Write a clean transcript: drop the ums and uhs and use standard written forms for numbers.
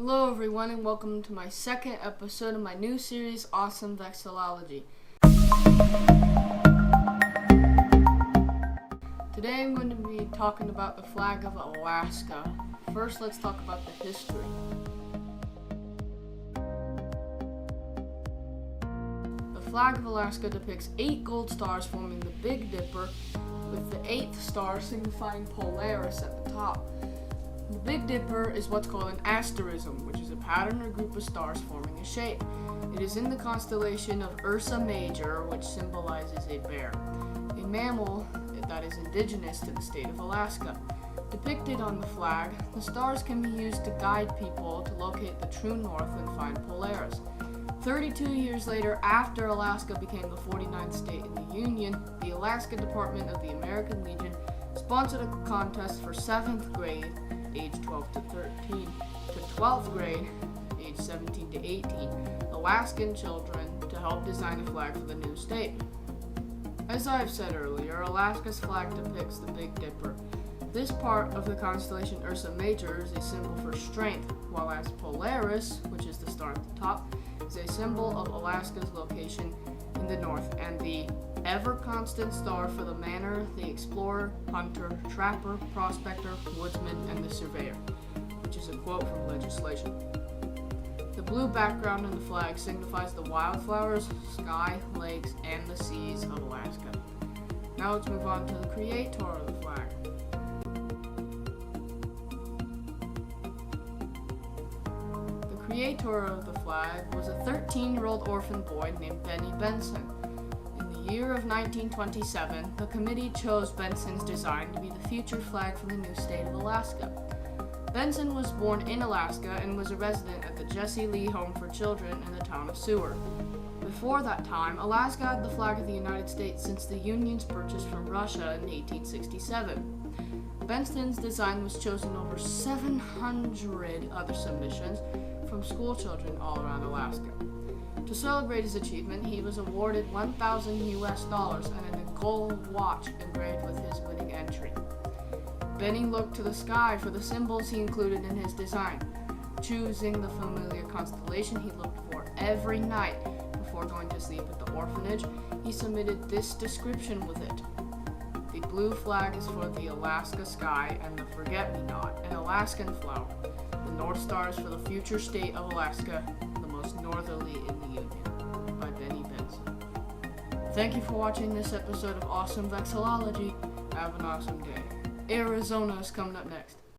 Hello everyone and welcome to my second episode of my new series, Ausome Vexilology. Today I'm going to be talking about the flag of Alaska. First, let's talk about the history. The flag of Alaska depicts 8 gold stars forming the Big Dipper, with the 8th star signifying Polaris at the top. The Big Dipper is what's called an asterism, which is a pattern or group of stars forming a shape. It is in the constellation of Ursa Major, which symbolizes a bear, a mammal that is indigenous to the state of Alaska. Depicted on the flag, the stars can be used to guide people to locate the true north and find Polaris. 32 years later, after Alaska became the 49th state in the Union, the Alaska Department of the American Legion sponsored a contest for 7th grade, age 12 to 13, to 12th grade, age 17 to 18, Alaskan children to help design a flag for the new state. As I've said earlier, Alaska's flag depicts the Big Dipper. This part of the constellation Ursa Major is a symbol for strength, while as Polaris, which is the star at the top, is a symbol of Alaska's location in the north, and the ever-constant star for the manor, the explorer, hunter, trapper, prospector, woodsman, and the surveyor, which is a quote from legislation. The blue background in the flag signifies the wildflowers, sky, lakes, and the seas of Alaska. Now let's move on to the creator of the flag. The creator of the flag was a 13-year-old orphan boy named Benny Benson. In the year of 1927, the committee chose Benson's design to be the future flag for the new state of Alaska. Benson was born in Alaska and was a resident at the Jesse Lee Home for Children in the town of Seward. Before that time, Alaska had the flag of the United States since the Union's purchase from Russia in 1867. Benson's design was chosen over 700 other submissions from school children all around Alaska. To celebrate his achievement, he was awarded $1,000 and a gold watch engraved with his winning entry. Benny looked to the sky for the symbols he included in his design. Choosing the familiar constellation he looked for every night before going to sleep at the orphanage, he submitted this description with it. The blue flag is for the Alaska sky, and the forget-me-not, an Alaskan flower. The North Star is for the future state of Alaska, the most northerly in the Union, by Benny Benson. Thank you for watching this episode of Ausome Vexilology. Have an awesome day. Arizona is coming up next.